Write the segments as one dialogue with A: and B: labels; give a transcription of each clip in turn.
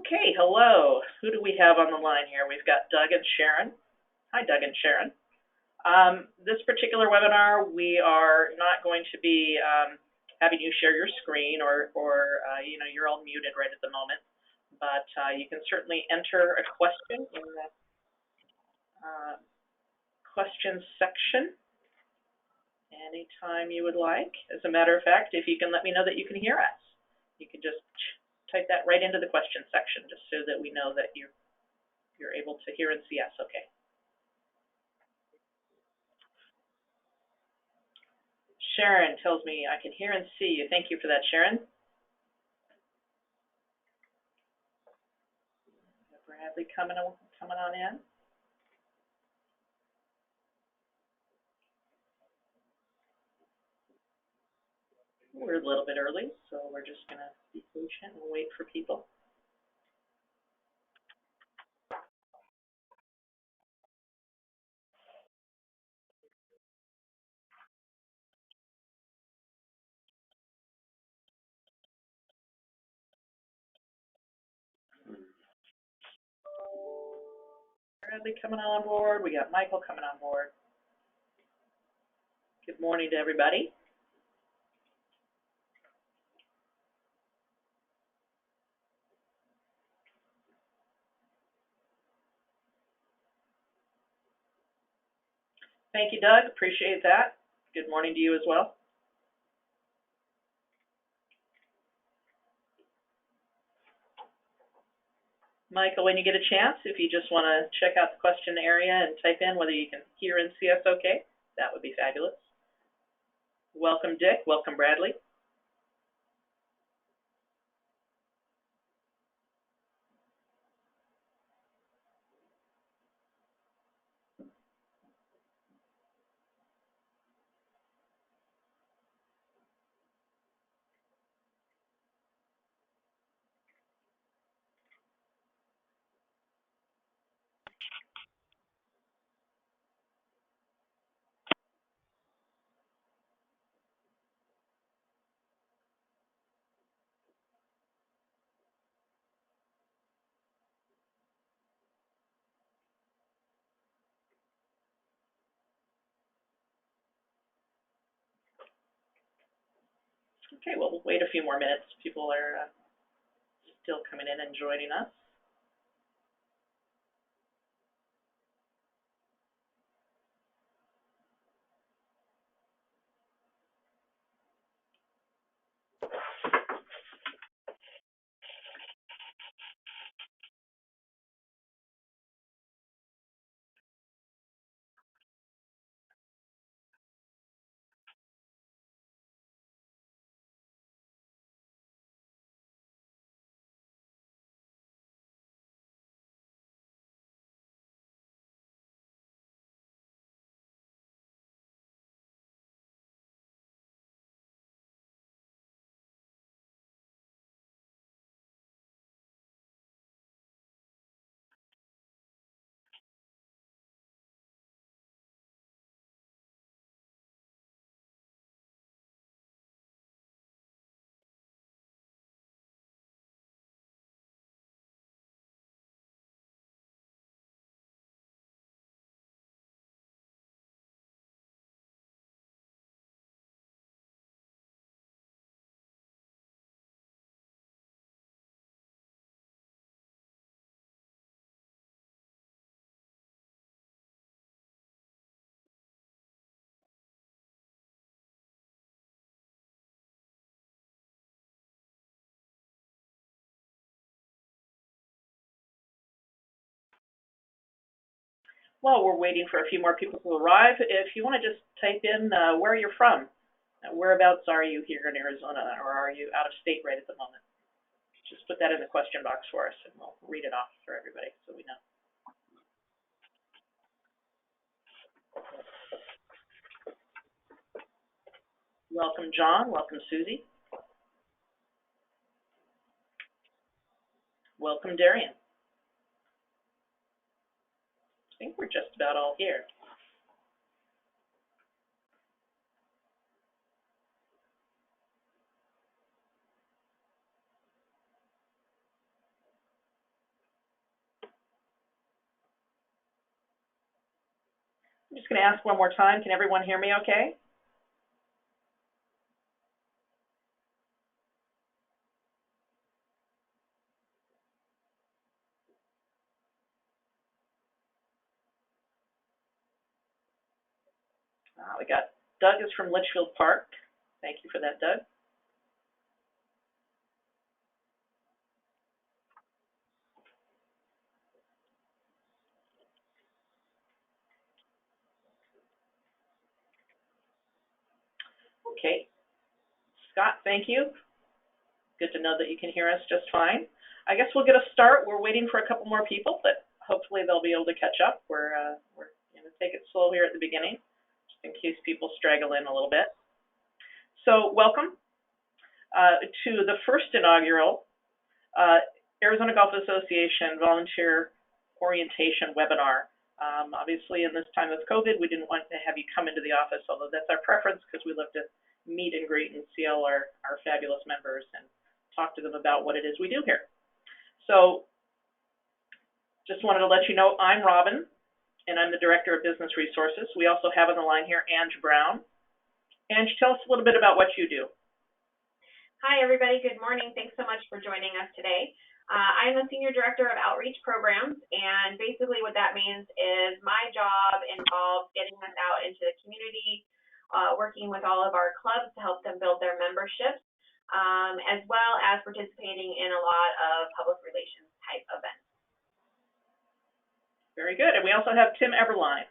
A: Okay, hello. Who do we have on the line here? We've got Doug and Sharon. Hi, Doug and Sharon. This particular webinar, we are not going to be having you share your screen or you're all muted right at the moment, but you can certainly enter a question in the questions section anytime you would like. As a matter of fact, if you can let me know that you can hear us, you can just type that right into the question section just so that we know that you're able to hear and see us okay. Sharon tells me I can hear and see you. Thank you for that, Sharon. Bradley coming on in. We're a little bit early, so we're just going to be patient and wait for people. Bradley coming on board. We got Michael coming on board. Good morning to everybody. Thank you, Doug. Appreciate that. Good morning to you as well. Michael, when you get a chance, if you just want to check out the question area and type in whether you can hear and see us okay, that would be fabulous. Welcome, Dick. Welcome, Bradley. Okay, well, we'll wait a few more minutes. People are still coming in and joining us. Well, we're waiting for a few more people to arrive. If you want to just type in where you're from, whereabouts are you here in Arizona, or are you out of state right at the moment? Just put that in the question box for us, and we'll read it off for everybody so we know. Welcome, John. Welcome, Susie. Welcome, Darian. I think we're just about all here. just going to ask one more time, can everyone hear me okay? We got Doug is from Litchfield Park. Thank you for that, Doug. Okay. Scott, thank you. Good to know that you can hear us just fine. I guess we'll get a start. We're waiting for a couple more people, but hopefully they'll be able to catch up. We're going to take it slow here at the beginning, just in case people straggle in a little bit. So welcome to the first inaugural Arizona Golf Association Volunteer Orientation Webinar. Obviously, in this time of COVID, we didn't want to have you come into the office, although that's our preference because we love to meet and greet and see all our fabulous members and talk to them about what it is we do here. So just wanted to let you know I'm Robin, and I'm the Director of Business Resources. We also have on the line here Ange Brown. Ange, tell us a little bit about what you do.
B: Hi, everybody. Good morning. Thanks so much for joining us today. I'm the Senior Director of Outreach Programs, and basically what that means is my job involves getting us out into the community, working with all of our clubs to help them build their memberships, as well as participating in a lot of public relations type events.
A: Very good. And we also have Tim Eberline.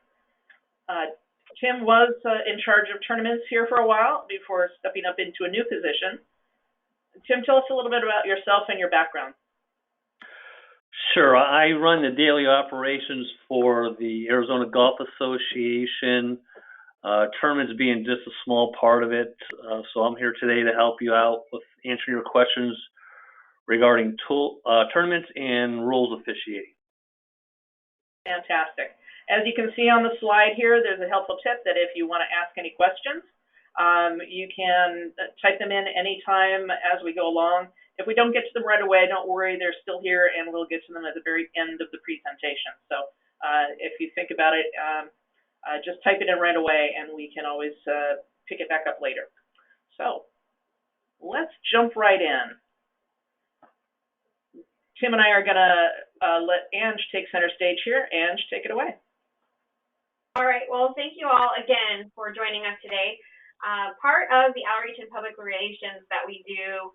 A: Tim was in charge of tournaments here for a while before stepping up into a new position. Tim, tell us a little bit about yourself and your background.
C: Sure. I run the daily operations for the Arizona Golf Association, tournaments being just a small part of it. So I'm here today to help you out with answering your questions regarding tournaments and rules officiating.
A: Fantastic. As you can see on the slide here, there's a helpful tip that if you want to ask any questions, you can type them in anytime as we go along. If we don't get to them right away, don't worry, they're still here and we'll get to them at the very end of the presentation. So if you think about it, just type it in right away and we can always pick it back up later. So let's jump right in. Tim and I are going to let Ange take center stage here. Ange, take it away.
B: All right. Well, thank you all again for joining us today. Part of the outreach and public relations that we do,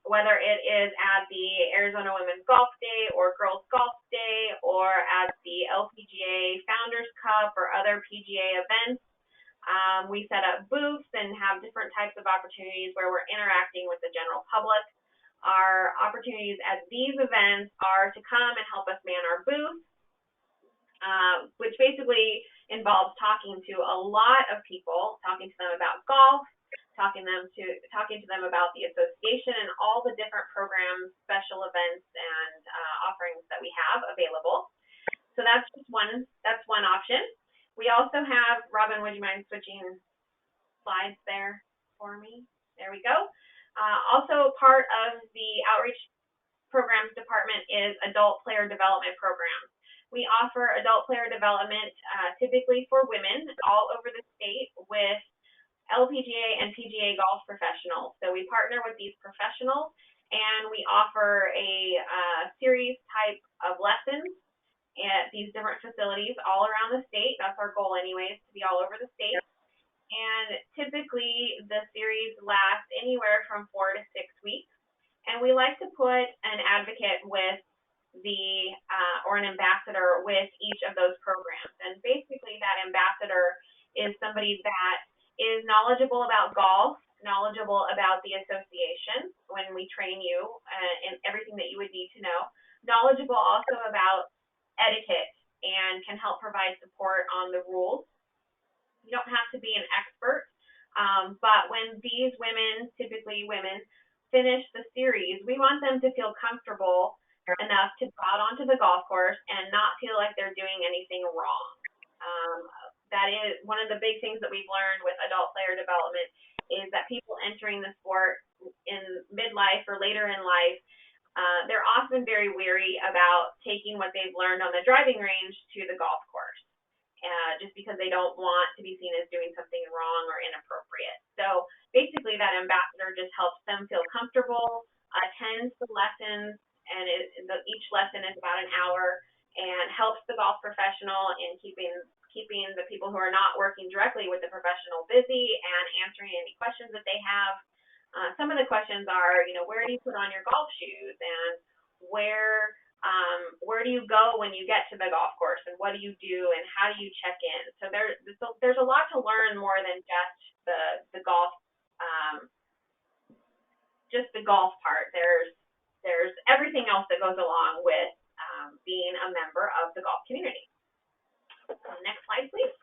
B: whether it is at the Arizona Women's Golf Day or Girls Golf Day or at the LPGA Founders Cup or other PGA events, we set up booths and have different types of opportunities where we're interacting with the general public. Our opportunities at these events are to come and help us man our booth, which basically involves talking to a lot of people, talking to them about golf, talking to them about the association and all the different programs, special events, and offerings that we have available. So that's just one option. We also have, Robin, would you mind switching slides there for me? There we go. Also part of the outreach programs department is adult player development programs. We offer adult player development typically for women all over the state with LPGA and PGA golf professionals. So we partner with these professionals and we offer a series type of lessons at these different facilities all around the state. That's our goal anyways, to be all over the state. And typically the series lasts anywhere from 4 to 6 weeks. And we like to put an advocate with or an ambassador with each of those programs. And basically that ambassador is somebody that is knowledgeable about golf, knowledgeable about the association when we train you and everything that you would need to know, knowledgeable also about etiquette and can help provide support on the rules. You don't have to be an expert, but when these women, typically women, finish the series, we want them to feel comfortable enough to go out onto the golf course and not feel like they're doing anything wrong. That is one of the big things that we've learned with adult player development is that people entering the sport in midlife or later in life, they're often very weary about taking what they've learned on the driving range to the golf course. just because they don't want to be seen as doing something wrong or inappropriate. So basically that ambassador just helps them feel comfortable, attends the lessons, and each lesson is about an hour, and helps the golf professional in keeping the people who are not working directly with the professional busy and answering any questions that they have. Some of the questions are, where do you put on your golf shoes, and where do you go when you get to the golf course, and what do you do, and how do you check in? So there's a lot to learn more than just the golf, just the golf part. There's everything else that goes along with being a member of the golf community. Next slide, please.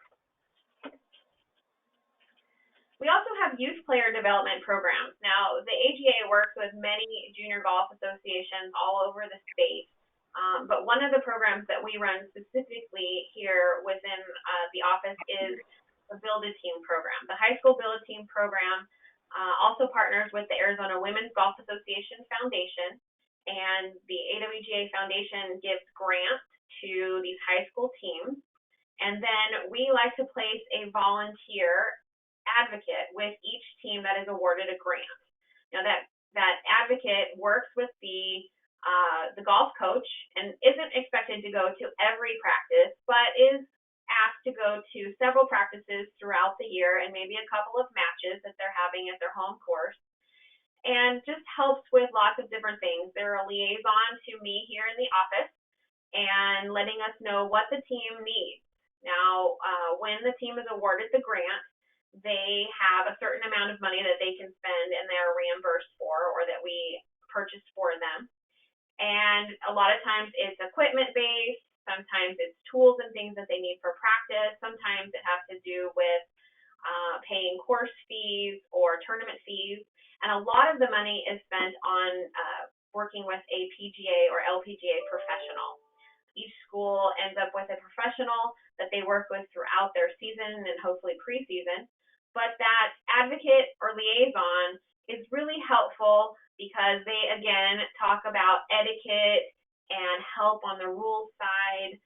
B: We also have youth player development programs. Now, the AGA works with many junior golf associations all over the state, but one of the programs that we run specifically here within the office is the Build a Team program. The high school Build a Team program also partners with the Arizona Women's Golf Association Foundation, and the AWGA Foundation gives grants to these high school teams, and then we like to place a volunteer advocate with each team that is awarded a grant. Now that advocate works with the golf coach and isn't expected to go to every practice, but is asked to go to several practices throughout the year and maybe a couple of matches that they're having at their home course, and just helps with lots of different things. They're a liaison to me here in the office and letting us know what the team needs. Now, when the team is awarded the grant, they have a certain amount of money that they can spend and they're reimbursed for, or that we purchase for them. And a lot of times it's equipment based, sometimes it's tools and things that they need for practice, sometimes it has to do with paying course fees or tournament fees, and a lot of the money is spent on working with a PGA or LPGA professional. Each school ends up with a professional that they work with throughout their season and hopefully preseason. But that advocate or liaison is really helpful because they, again, talk about etiquette and help on the rules side,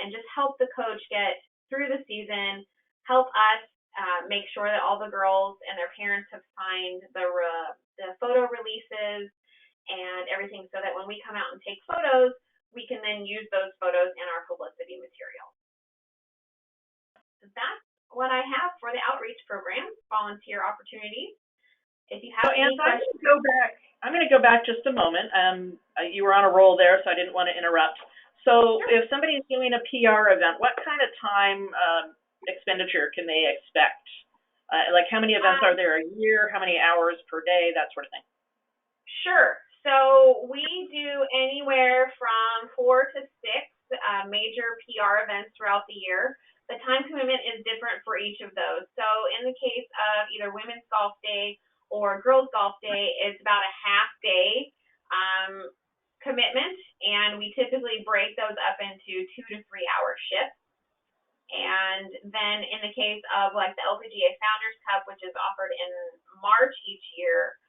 B: and just help the coach get through the season, help us make sure that all the girls and their parents have signed the photo releases and everything, so that when we come out and take photos, we can then use those photos in our publicity material. So that's what I have for the outreach program, volunteer opportunities. If you have any questions.
A: I'm going to go back just a moment. You were on a roll there, so I didn't want to interrupt. So sure. If somebody is doing a PR event, what kind of time expenditure can they expect? Like how many events are there a year? How many hours per day? That sort of thing.
B: Sure. So we do anywhere from 4 to 6 major PR events throughout the year. The time commitment is different for each of those. So in the case of either Women's Golf Day or Girls Golf Day, it's about a half day commitment, and we typically break those up into 2 to 3 hour shifts. And then in the case of like the LPGA Founders Cup, which is offered in March each year,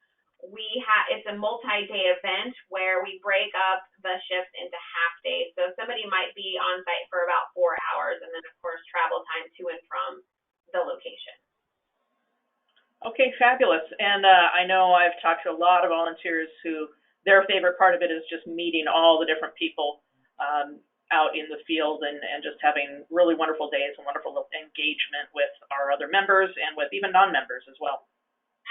B: it's a multi-day event where we break up the shifts into half days. So somebody might be on site for about 4 hours, and then of course travel time to and from the location.
A: Okay, fabulous. And I know I've talked to a lot of volunteers who their favorite part of it is just meeting all the different people out in the field and just having really wonderful days and wonderful engagement with our other members and with even non-members as well.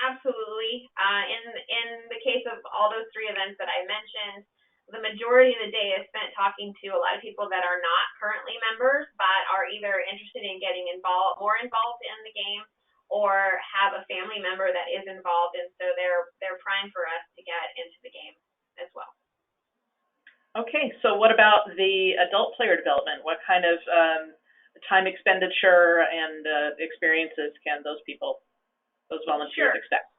B: Absolutely. In the case of all those 3 events that I mentioned, the majority of the day is spent talking to a lot of people that are not currently members, but are either interested in getting more involved in the game, or have a family member that is involved, and so they're primed for us to get into the game as well.
A: Okay, so what about the adult player development? What kind of time expenditure and experiences can those volunteers expect?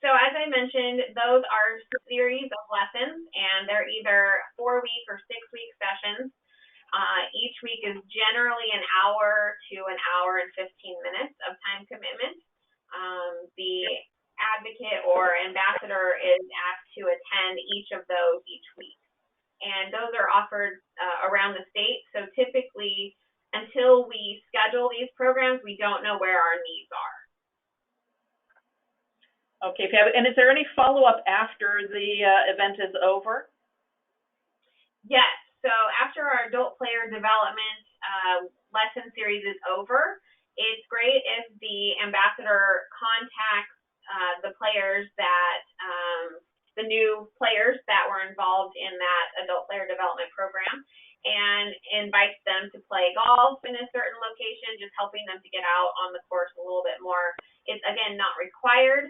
B: So as I mentioned, those are series of lessons, and they're either 4-week or 6-week sessions. Each week is generally an hour to an hour and 15 minutes of time commitment. The advocate or ambassador is asked to attend each of those each week. And those are offered around the state. So typically, until we don't know where our needs are.
A: Okay, Fab. And is there any follow-up after the event is over?
B: Yes. So after our adult player development lesson series is over, it's great if the ambassador contacts the players that, the new players that were involved in that adult player development program, and invites them to play golf in a certain location, just helping them to get out on the course a little bit more. It's, again, not required,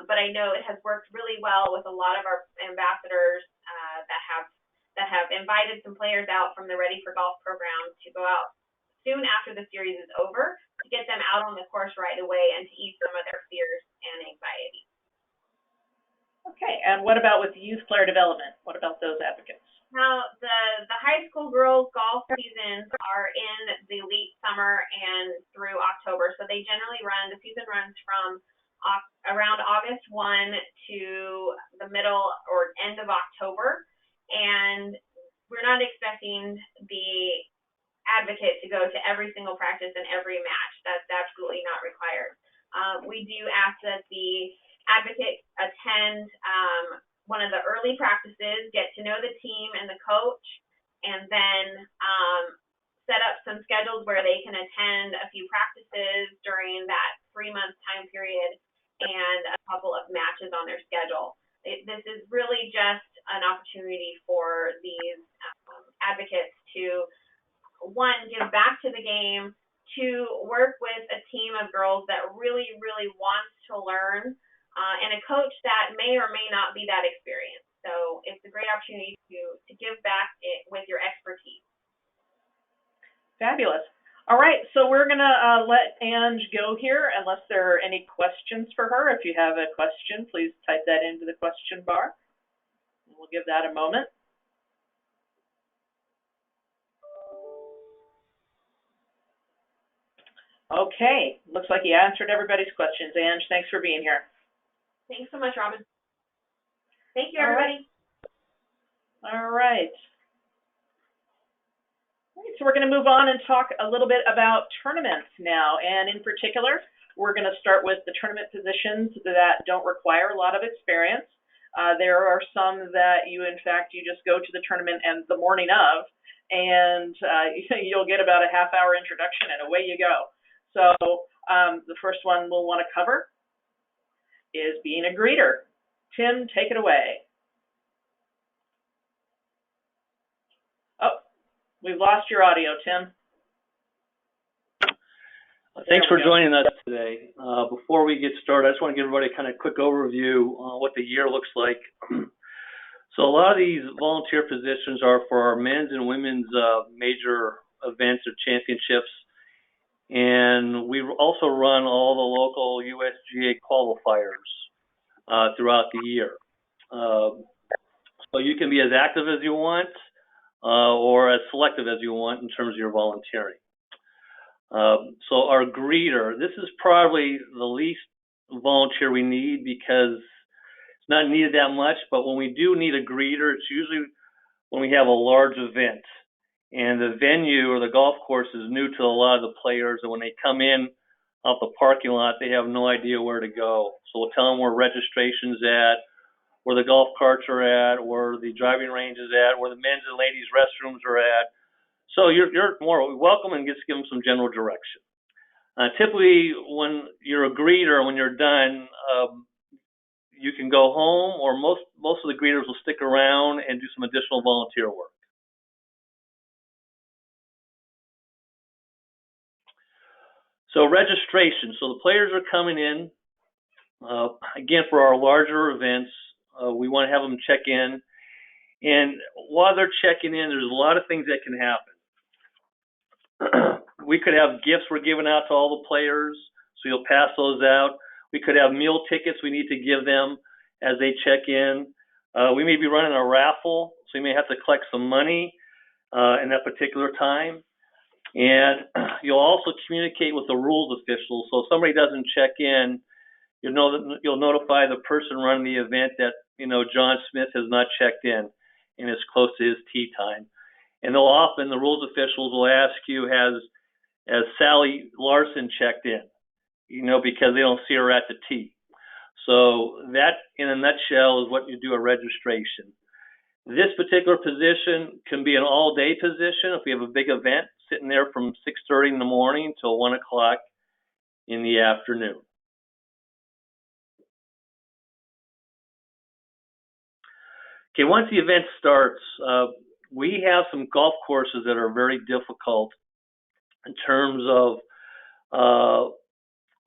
B: but I know it has worked really well with a lot of our ambassadors that have invited some players out from the Ready for Golf program to go out soon after the series is over, to get them out on the course right away and to ease some of their fears and anxiety.
A: Okay, and what about with youth player development? What about those advocates?
B: Now, the high school girls golf seasons are in the late summer and through October, so they generally the season runs from around August 1 to the middle or end of October, and we're not expecting the advocate to go to every single practice and every match. That's absolutely not required. We do ask that the advocate attend one of the early practices, get to know the team and the coach, and then set up some schedules where they can attend a few practices during that 3-month time period and a couple of matches on their schedule. This is really just an opportunity for these advocates to, one, give back to the game, to work with a team of girls that really, really wants to learn, and a coach that may or may not be that experienced. So it's a great opportunity to give back with your expertise.
A: Fabulous. All right, so we're going to let Ange go here unless there are any questions for her. If you have a question, please type that into the question bar. We'll give that a moment. Okay, looks like you answered everybody's questions. Ange, thanks for being here.
B: Thanks so much, Robin. Thank you, everybody.
A: All right. So we're going to move on and talk a little bit about tournaments now, and in particular, we're going to start with the tournament positions that don't require a lot of experience. There are some that you just go to the tournament and the morning of, and you'll get about a half-hour introduction, and away you go. So the first one we'll want to cover is being a greeter. Tim, take it away. Oh, we've lost your audio, Tim.
C: Thanks for joining us today. Before we get started, I just want to give everybody kind of a quick overview on what the year looks like. So a lot of these volunteer positions are for our men's and women's major events or championships. And we also run all the local USGA qualifiers throughout the year. So you can be as active as you want or as selective as you want in terms of your volunteering. So our greeter, this is probably the least volunteer we need because it's not needed that much, but when we do need a greeter, it's usually when we have a large event. And the venue or the golf course is new to a lot of the players, and when they come in off the parking lot, they have no idea where to go. So we'll tell them where registration's at, where the golf carts are at, where the driving range is at, where the men's and ladies' restrooms are at. So you're more welcome and just give them some general direction. Typically, when you're a greeter, when you're done, you can go home, or most of the greeters will stick around and do some additional volunteer work. So registration. So the players are coming in. Again, for our larger events, we want to have them check in. And while they're checking in, there's a lot of things that can happen. We could have gifts we're giving out to all the players, so you'll pass those out. We could have meal tickets we need to give them as they check in. We may be running a raffle, so you may have to collect some money in that particular time. And you'll also communicate with the rules officials. So if somebody doesn't check in, you'll notify the person running the event that, John Smith has not checked in and is close to his tee time. And the rules officials will ask you, has as Sally Larson checked in, because they don't see her at the tee. So that, in a nutshell, is what you do at registration. This particular position can be an all-day position if we have a big event sitting there from 6:30 in the morning till 1 o'clock in the afternoon. Okay, once the event starts, we have some golf courses that are very difficult in terms of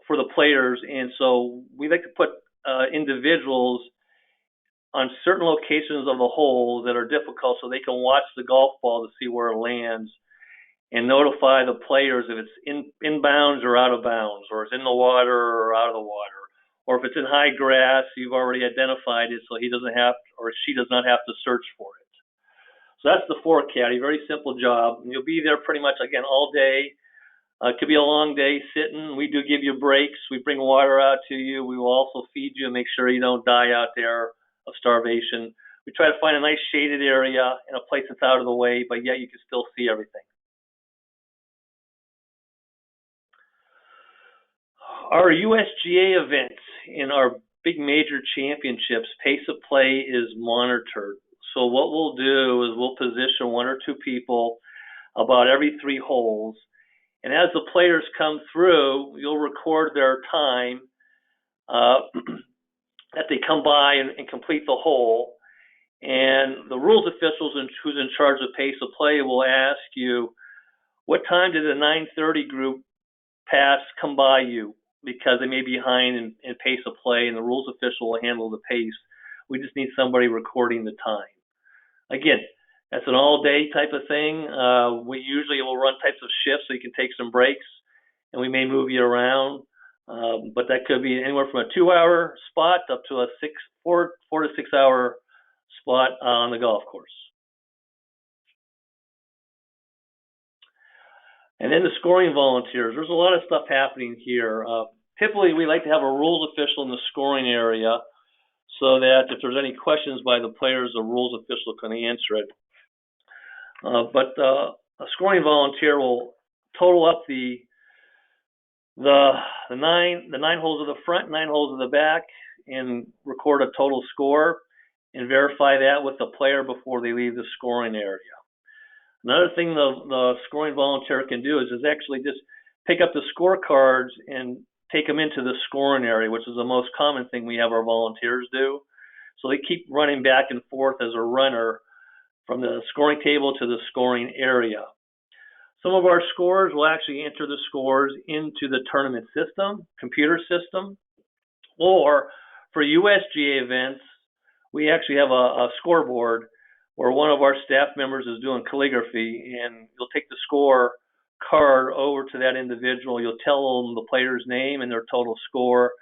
C: for the players, and so we like to put individuals on certain locations of the holes that are difficult so they can watch the golf ball to see where it lands and notify the players if it's inbounds or out of bounds, or it's in the water or out of the water. Or if it's in high grass, you've already identified it so he doesn't have, or she does not have to search for it. So that's the four caddy, very simple job. And you'll be there pretty much, again, all day. It could be a long day sitting. We do give you breaks. We bring water out to you. We will also feed you and make sure you don't die out there of starvation. We try to find a nice shaded area in a place that's out of the way, but yet you can still see everything. Our USGA events in our big major championships, pace of play is monitored. So what we'll do is we'll position one or two people about every 3 holes. And as the players come through, you'll record their time that they come by and complete the hole. And the rules officials who's in charge of pace of play will ask you, what time did the 9:30 group pass come by you? Because they may be behind in pace of play, and the rules official will handle the pace. We just need somebody recording the time. Again, that's an all-day type of thing. We usually will run types of shifts so you can take some breaks, and we may move you around. But that could be anywhere from a 2-hour spot up to a 4 to 6 hour spot on the golf course. And then the scoring volunteers. There's a lot of stuff happening here. Typically, we like to have a rules official in the scoring area so that if there's any questions by the players, the rules official can answer it. But a scoring volunteer will total up the 9 holes of the front, 9 holes of the back, and record a total score and verify that with the player before they leave the scoring area. Another thing the scoring volunteer can do is actually just pick up the scorecards and take them into the scoring area, which is the most common thing we have our volunteers do. So they keep running back and forth as a runner from the scoring table to the scoring area. Some of our scorers will actually enter the scores into the tournament system, computer system, or for USGA events, we actually have a scoreboard where one of our staff members is doing calligraphy, and you'll take the score card over to that individual. You'll tell them the player's name and their total score,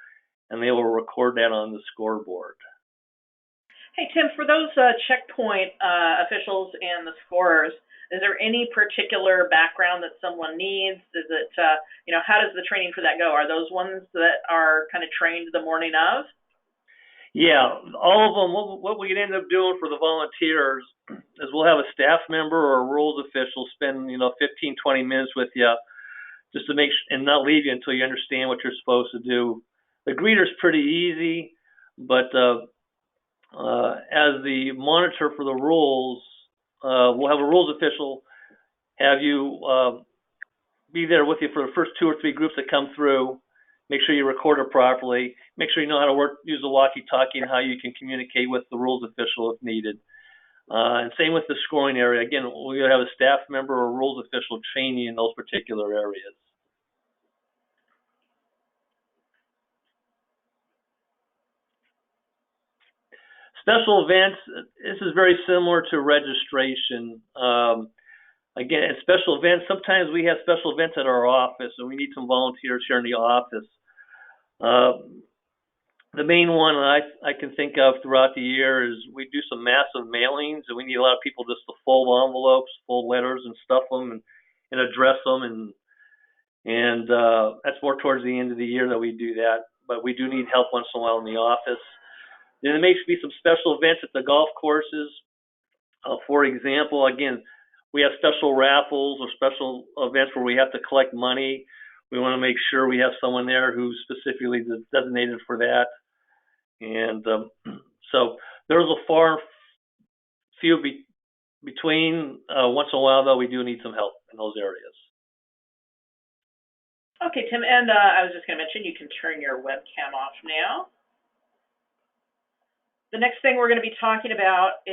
C: and they will record that on the scoreboard.
A: Hey, Tim, for those checkpoint officials and the scorers, is there any particular background that someone needs? Is it, how does the training for that go? Are those ones that are kind of trained the morning of?
C: Yeah, all of them. What we end up doing for the volunteers is we'll have a staff member or a rules official spend, 15, 20 minutes with you just to make and not leave you until you understand what you're supposed to do. The greeter's pretty easy, but as the monitor for the rules, we'll have a rules official have you be there with you for the first 2 or 3 groups that come through. Make sure you record it properly. Make sure you know how to use the walkie-talkie and how you can communicate with the rules official if needed. And same with the scoring area. Again, we have a staff member or rules official train you in those particular areas. Special events, this is very similar to registration. Again, at special events, sometimes we have special events at our office, and we need some volunteers here in the office. The main one I can think of throughout the year is we do some massive mailings, and we need a lot of people just to fold envelopes, fold letters, and stuff them and address them, and that's more towards the end of the year that we do that. But we do need help once in a while in the office. Then there may be some special events at the golf courses. For example, again, we have special raffles or special events where we have to collect money, we want to make sure we have someone there who's specifically designated for that. And so there's a far few between. Once in a while, though, we do need some help in those areas.
A: Okay, Tim, and I was just going to mention you can turn your webcam off now. The next thing we're going to be talking about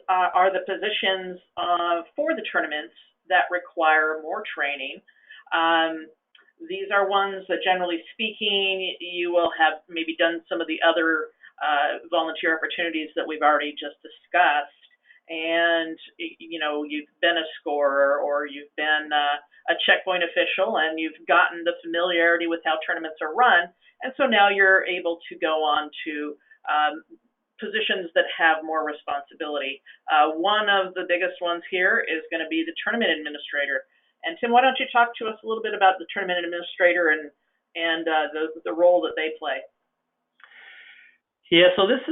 A: are the positions for the tournaments that require more training. These are ones that, generally speaking, you will have maybe done some of the other volunteer opportunities that we've already just discussed, and you've been a scorer or you've been a checkpoint official, and you've gotten the familiarity with how tournaments are run, and so now you're able to go on to positions that have more responsibility. One of the biggest ones here is going to be the tournament administrator. And Tim, why don't you talk to us a little bit about the tournament administrator and the role that they play?
C: Yeah, so this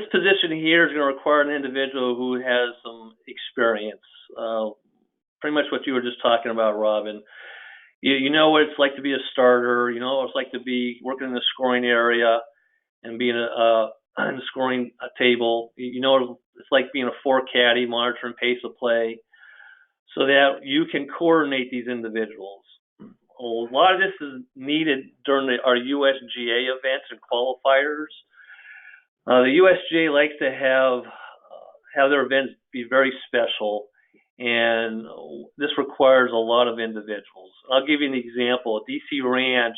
C: position here is going to require an individual who has some experience. Pretty much what you were just talking about, Robin. You know what it's like to be a starter. You know what it's like to be working in the scoring area and being in the scoring table. You know what it's like being a four caddy, monitoring pace of play, so that you can coordinate these individuals. A lot of this is needed during our USGA events and qualifiers. The USGA likes to have their events be very special, and this requires a lot of individuals. I'll give you an example. DC Ranch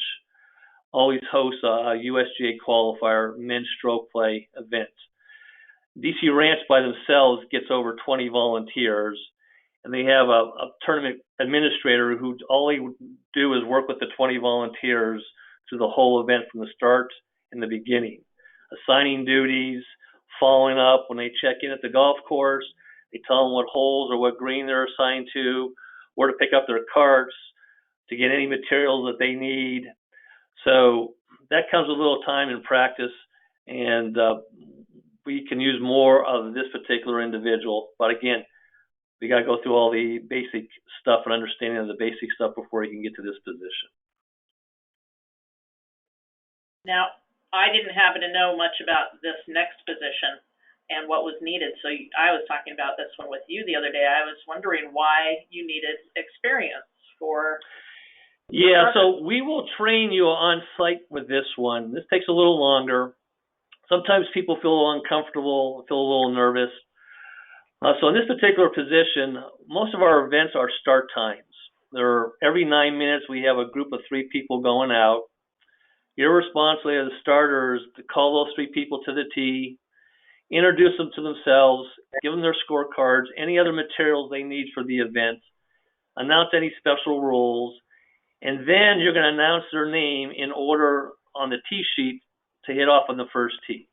C: always hosts a USGA qualifier men's stroke play event. DC Ranch by themselves gets over 20 volunteers, and they have a tournament administrator who all they do is work with the 20 volunteers through the whole event from the start and the beginning, assigning duties, following up when they check in at the golf course. They tell them what holes or what green they're assigned to, where to pick up their carts, to get any materials that they need. So that comes with a little time and practice, and we can use more of this particular individual. But again, we got to go through all the basic stuff and understanding of the basic stuff before you can get to this position.
A: Now, I didn't happen to know much about this next position and what was needed, so I was talking about this one with you the other day. I was wondering why you needed experience for...
C: Yeah, so we will train you on site with this one. This takes a little longer. Sometimes people feel a little uncomfortable, feel a little nervous. So in this particular position, most of our events are start times. Every 9 minutes we have a group of 3 people going out. Your responsibility as a starter is to call those 3 people to the tee, introduce them to themselves, give them their scorecards, any other materials they need for the event, announce any special rules, and then you're going to announce their name in order on the tee sheet to hit off on the first tee.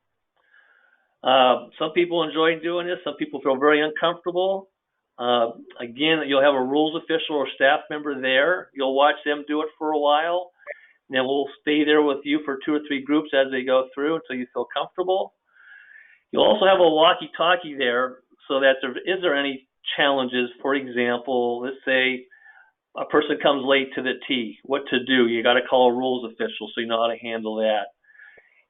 C: Some people enjoy doing this. Some people feel very uncomfortable. Again, you'll have a rules official or staff member there. You'll watch them do it for a while. And then we'll stay there with you for 2 or 3 groups as they go through until you feel comfortable. You'll also have a walkie-talkie there so that is there any challenges. For example, let's say a person comes late to the tee. What to do? You got to call a rules official so you know how to handle that.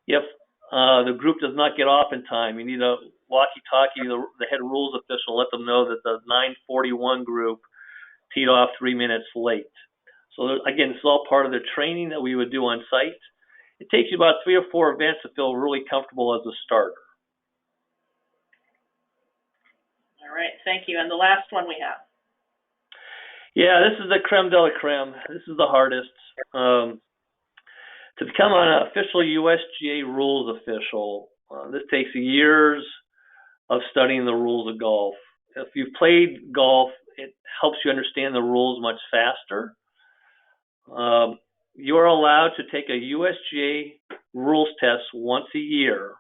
C: If the group does not get off in time, you need a walkie-talkie the head rules official, let them know that the 9:41 group teed off 3 minutes late. So again, this is all part of the training that we would do on site. It takes you about 3 or 4 events to feel really comfortable as a starter.
A: All right, thank you. And the last one we have.
C: Yeah, this is the creme de la creme. This is the hardest. To become an official USGA rules official, this takes years of studying the rules of golf. If you've played golf, it helps you understand the rules much faster. You're allowed to take a USGA rules test once a year.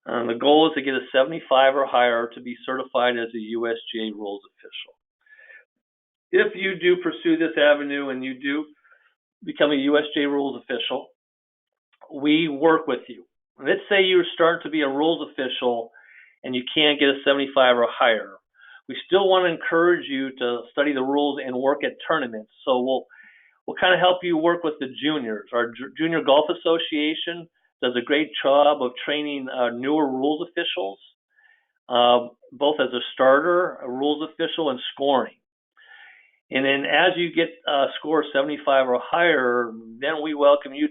C: The goal is to get a 75 or higher to be certified as a USGA rules official. If you do pursue this avenue and you do become a USGA rules official, we work with you. Let's say you're starting to be a rules official and you can't get a 75 or higher. we still want to encourage you to study the rules and work at tournaments. So we'll kind of help you work with the juniors. Our Junior Golf Association does a great job of training newer rules officials, both as a starter, a rules official, and scoring. And then as you get a score of 75 or higher, then we welcome you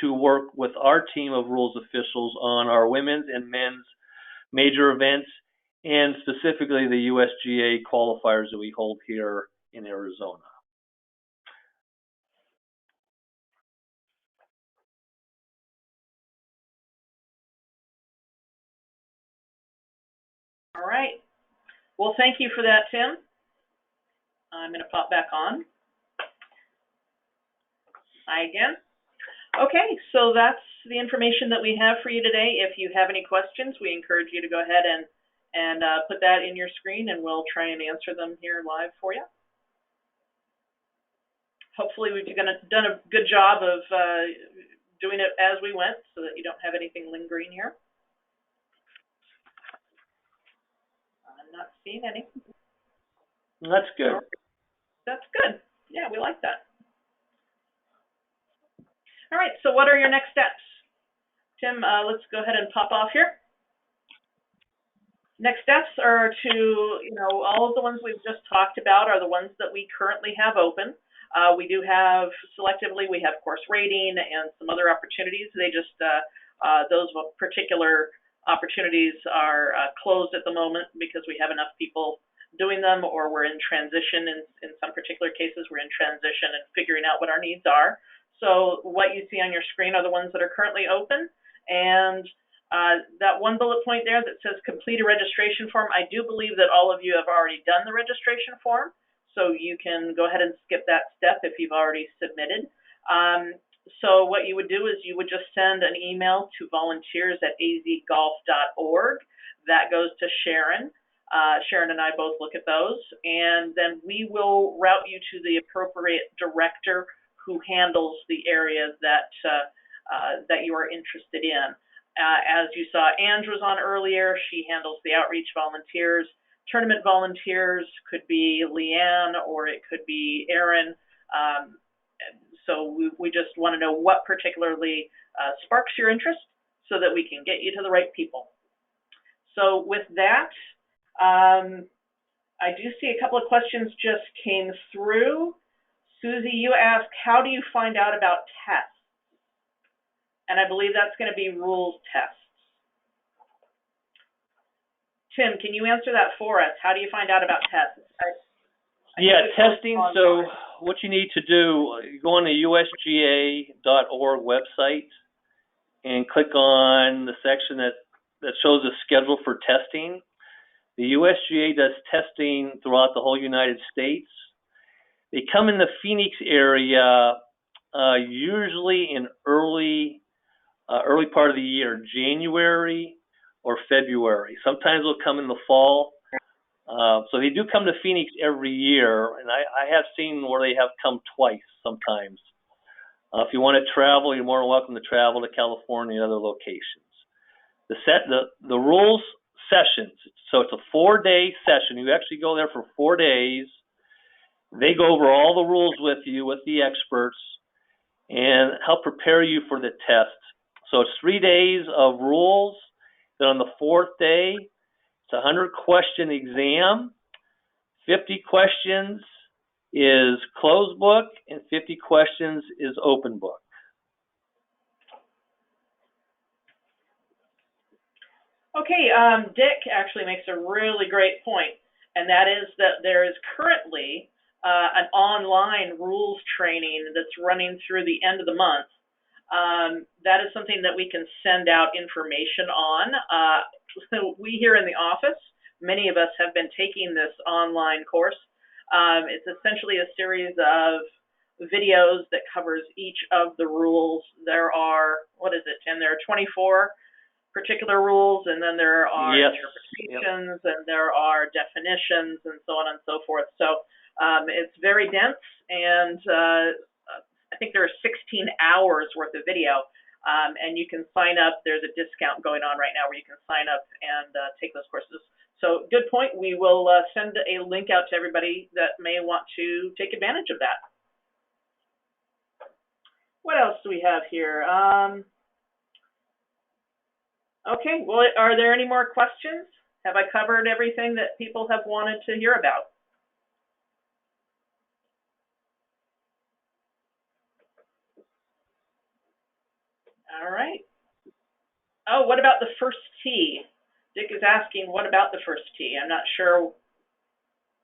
C: to work with our team of rules officials on our women's and men's major events, and specifically the USGA qualifiers that we hold here in Arizona.
A: All right. Well, thank you for that, Tim. I'm going to pop back on. Hi again. Okay, so that's the information that we have for you today. If you have any questions, we encourage you to go ahead and put that in your screen, and we'll try and answer them here live for you. Hopefully we've done a good job of doing it as we went so that you don't have anything lingering here. I'm not seeing any.
C: That's good.
A: That's good. Yeah, we like that. All right, so what are your next steps? Tim, let's go ahead and pop off here. Next steps are to, all of the ones we've just talked about are the ones that we currently have open. We do have, selectively, we have course rating and some other opportunities. They just, those particular opportunities are closed at the moment because we have enough people doing them, or we're in transition. In some particular cases, we're in transition and figuring out what our needs are. So what you see on your screen are the ones that are currently open. And that one bullet point there that says complete a registration form, I do believe that all of you have already done the registration form. So you can go ahead and skip that step if you've already submitted. So what you would do is you would just send an email to volunteers@azgolf.org. That goes to Sharon. Sharon and I both look at those, and then we will route you to the appropriate director who handles the areas that you are interested in. As you saw, Ange was on earlier. She handles the outreach volunteers. Tournament volunteers could be Leanne, or it could be Erin. So we just want to know what particularly sparks your interest so that we can get you to the right people. So with that, I do see a couple of questions just came through. Susie, you asked, how do you find out about tests? And I believe that's going to be rules tests. Tim, can you answer that for us? How do you find out about tests?
C: Yeah, testing. So what you need to do, you go on the USGA.org website and click on the section that shows a schedule for testing. The USGA does testing throughout the whole United States. They come in the Phoenix area usually in early part of the year, January or February. Sometimes they'll come in the fall. So they do come to Phoenix every year, and I have seen where they have come twice sometimes. If you want to travel, you're more than welcome to travel to California and other locations. The rules sessions, so it's a 4-day session. You actually go there for 4 days. They go over all the rules with you, with the experts, and help prepare you for the test. So it's 3 days of rules. Then on the 4th day, it's a 100-question exam. 50 questions is closed book, and 50 questions is open book.
A: Okay, Dick actually makes a really great point, and that is that there is currently an online rules training that's running through the end of the month. That is something that we can send out information on. So we here in the office, many of us have been taking this online course. It's essentially a series of videos that covers each of the rules. There are, Tim? There are 24 particular rules, and then there are interpretations, and there are definitions, and so on and so forth. So it's very dense, and I think there are 16 hours worth of video, and you can sign up. There's a discount going on right now where you can sign up and take those courses. So good point. We will send a link out to everybody that may want to take advantage of that. What else do we have here? Okay, well, are there any more questions? Have I covered everything that people have wanted to hear about? All right. Oh, what about the first tee? Dick is asking, what about the first tee? I'm not sure.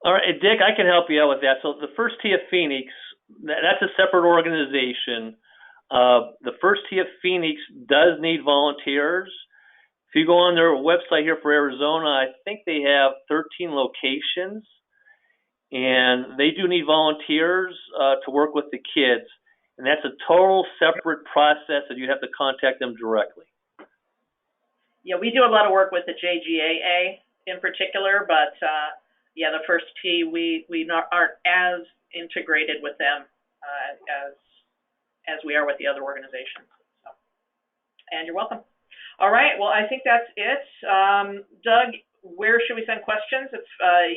C: All right, Dick, I can help you out with that. So the First Tee of Phoenix, that's a separate organization. The First Tee of Phoenix does need volunteers. If you go on their website here for Arizona, I think they have 13 locations, and they do need volunteers to work with the kids. And that's a total separate process that you'd have to contact them directly.
A: Yeah, we do a lot of work with the JGAA in particular, but yeah, the First Tee, we aren't as integrated with them as we are with the other organizations. So, and you're welcome. All right, well, I think that's it. Doug, where should we send questions? If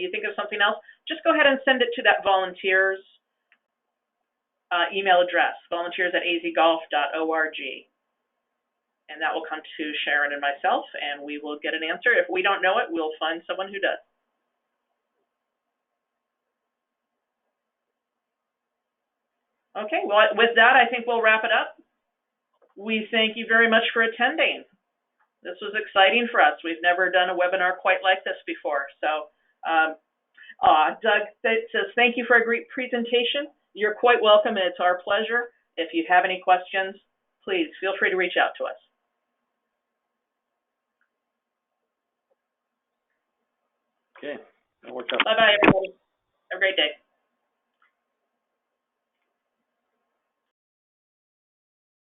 A: you think of something else, just go ahead and send it to that volunteers email address, volunteers@azgolf.org. And that will come to Sharon and myself, and we will get an answer. If we don't know it, we'll find someone who does. Okay, well, with that, I think we'll wrap it up. We thank you very much for attending. This was exciting for us. We've never done a webinar quite like this before. So, Doug says, thank you for a great presentation. You're quite welcome, and it's our pleasure. If you have any questions, please feel free to reach out to us.
C: Okay, that worked out.
A: Bye-bye, everybody. Have a great day.